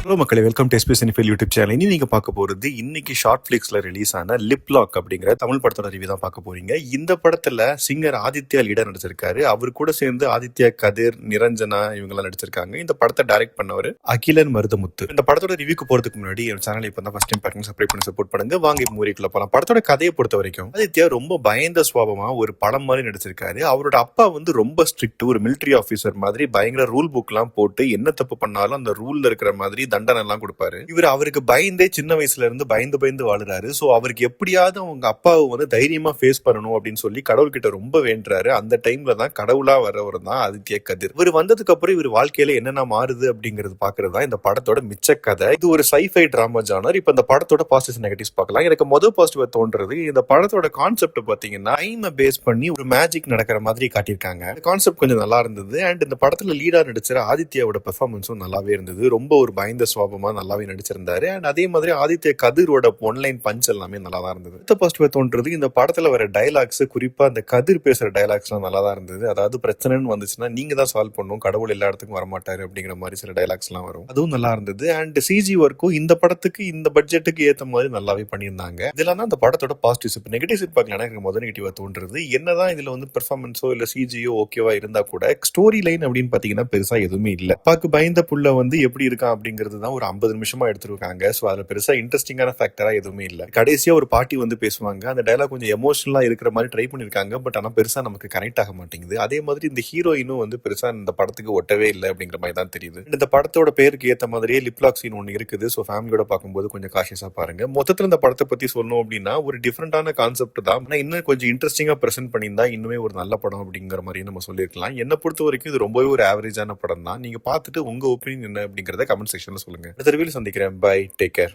Hello மக்களே, welcome to SBS cinephile YouTube channel. இனி நீங்க பார்க்க போறது இன்னைக்கு ஷார்ட் ஃபிளிக்ஸ்ல ரிலீஸ் ஆன லிப் லாக் அப்படிங்கிற தமிழ் படத்தோட ரிவ்யூ தான் பார்க்க போறீங்க. இந்த படத்துல சிங்கர் ஆதித்யா லீடர் நடிச்சிருக்காரு. அவர் கூட சேர்ந்து ஆதித்யா, கதிர், நிரஞ்சனா இவங்கெல்லாம் நடிச்சிருக்காங்க. இந்த படத்தை டைரக்ட் பண்ணவர் அகிலன் மருதமுத்து. இந்த படத்தோட ரிவ்யூக்கு போறதுக்கு முன்னாடி என் சேனல் இப்போ தான் ஃபர்ஸ்ட் டைம் பாருங்க, சப்ஸ்கிரைப் பண்ணி சப்போர்ட் பண்ணுங்க. வாங்க மூவிக்குள்ள போலாம். படத்தோட கதையை பொறுத்த வரைக்கும் ஆதித்யா ரொம்ப பயந்த சுவாபமா ஒரு படம் மாதிரி நடிச்சிருக்காரு. அவரோட அப்பா வந்து ரொம்ப ஸ்ட்ரிக்ட், ஒரு மிலிட்டரி ஆபீசர் மாதிரி பயங்கர ரூல் புக் எல்லாம் போட்டு என்ன தப்பு பண்ணாலும் அந்த ரூல்ல இருக்கிற மாதிரி தண்டனை எல்லாம் கொடுப்பாரு. இவர் அவருக்கு பயந்தே சின்ன வயசுல இருந்து பயந்து வாழுறாரு. சோ அவருக்கு எப்படியாவது அவங்க அப்பாவை வந்து தைரியமா ஃபேஸ் பண்ணணும் அப்படின்னு சொல்லி கடவுள்கிட்ட ரொம்ப வேண்டுறாரு. அந்த டைம்ல தான் கடவுளா வரவர் தான் ஆதித்ய கதிர். இவர் வந்ததுக்கு அப்புறம் இவர் வாழ்க்கையில என்னென்ன மாறுது அப்படிங்கிறது பாக்குறது தான் இந்த படத்தோட மிச்ச கதை. இது ஒரு சைஃபை டிராமா ஜானர். இப்ப இந்த படத்தோட பாசிட்டிவ் நெகட்டிவ்ஸ் பார்க்கலாம். எனக்கு முதல் பாசிட்டிவ் தோன்றது, இந்த படத்தோட கான்செப்ட் பாத்தீங்கன்னா டைமை பேஸ் பண்ணி ஒரு மேஜிக் நடக்கிற மாதிரி காட்டியிருக்காங்க. கான்செப்ட் கொஞ்சம் நல்லா இருந்தது. அண்ட் இந்த படத்துல லீடா நடிச்சிற ஆதித்யாவோட பெர்ஃபார்மன்ஸும் நல்லாவே இருந்தது. ரொம்ப ஒரு பயந்த சுவாபமா நல்லாவே நடிச்சிருந்தாரு. அண்ட் அதே மாதிரி ஆதித்ய கதிரோட ஒன்லைன் பஞ்ச் எல்லாமே நல்லா தான் இருந்தது. அடுத்த பாசிட்டிவ் தோன்றது, இந்த படத்துல வர டயலாக்ஸ், குறிப்பா அந்த கதிர் பேசுற டயலாக்ஸ் எல்லாம் நல்லா தான் இருந்தது. அதாவது பிரச்சனைன்னு வந்துச்சுன்னா நீங்க தான் சால்வ் பண்ணணும், கடவுள் எல்லா இடத்துக்கும் வரமாட்டாரு அப்படிங்கிற மாதிரி சில டயலாக்ஸ் எல்லாம் வரும். அதுவும் நல்லா இருந்தது. அண்ட் சிஜி ஒர்க்கும் இந்த படத்துக்கு இந்த பட்ஜெட்டுக்கு ஏத்த மாதிரி நல்லாவே பண்ணியிருந்தாங்க. இதெல்லாம் தான் இந்த படத்தோட பாசிட்டிவ்ஸ். இப்போ நெகட்டிவ்ஸ் பார்க்கலாம். எனக்கு முதல் நெகட்டிவா தோன்றது, என்னதான் இதுல வந்து பெர்ஃபார்மன்ஸோ இல்ல சிஜியோ ஓகேவா இருந்தா கூட ஸ்டோரி லைன் அப்படின்னு பாத்தீங்கன்னா பெருசா எதுவுமே இல்ல. பாக்கு பயந்த புள்ள வந்து எப்படி இருக்கான் அப்படிங்கிறது தான் ஒரு 50 நிமிஷமா எடுத்திருக்காங்க. சோ அதுல பெருசா இன்ட்ரெஸ்டிங்கான ஃபேக்டரா எதுவுமே இல்ல. கடைசியா ஒரு பாட்டி வந்து பேசுவாங்க. அந்த டயலாக் கொஞ்சம் எமோஷனலா இருக்கிற மாதிரி ட்ரை பண்ணிருக்காங்க. பட் ஆனா பெருசா நமக்கு கனெக்ட் ஆக மாட்டேங்குது. அதே மாதிரி இந்த ஹீரோயினும் வந்து பெருசா இந்த படத்துக்கு ஒட்டவே இல்லை அப்படிங்கிற மாதிரி தான் தெரியுது. இந்த படத்தோட பேருக்கு ஏத்த மாதிரியே லிப்லாக் சீன் ஒன்று இருக்குது. ஸோ ஃபேமிலியோட பார்க்கும்போது கொஞ்சம் காஷியஸா பாருங்க. மொத்தத்தில் இந்த படத்தை பத்தி சொல்லணும் அப்படின்னா ஒரு டிஃப்ரெண்டான கான்செப்ட் தான். ஆனா இன்னும் கொஞ்சம் இன்ட்ரெஸ்டிங்கா பிரசென்ட் பண்ணியிருந்தா இன்னுமே ஒரு நல்ல படம் அப்படிங்கிற மாதிரி நம்ம சொல்லியிருக்கலாம். என்னை பொறுத்த வரைக்கும் இது ரொம்பவே ஒரு ஆவரேஜான படம் தான். நீங்க பார்த்துட்டு உங்க ஒப்பீனியன் என்ன அப்படிங்கறத கமெண்ட் செக்ஷன்ல சொல்லுங்க. அடுத்த ரிவ்யூல சந்திக்கிறேன். Bye, take care.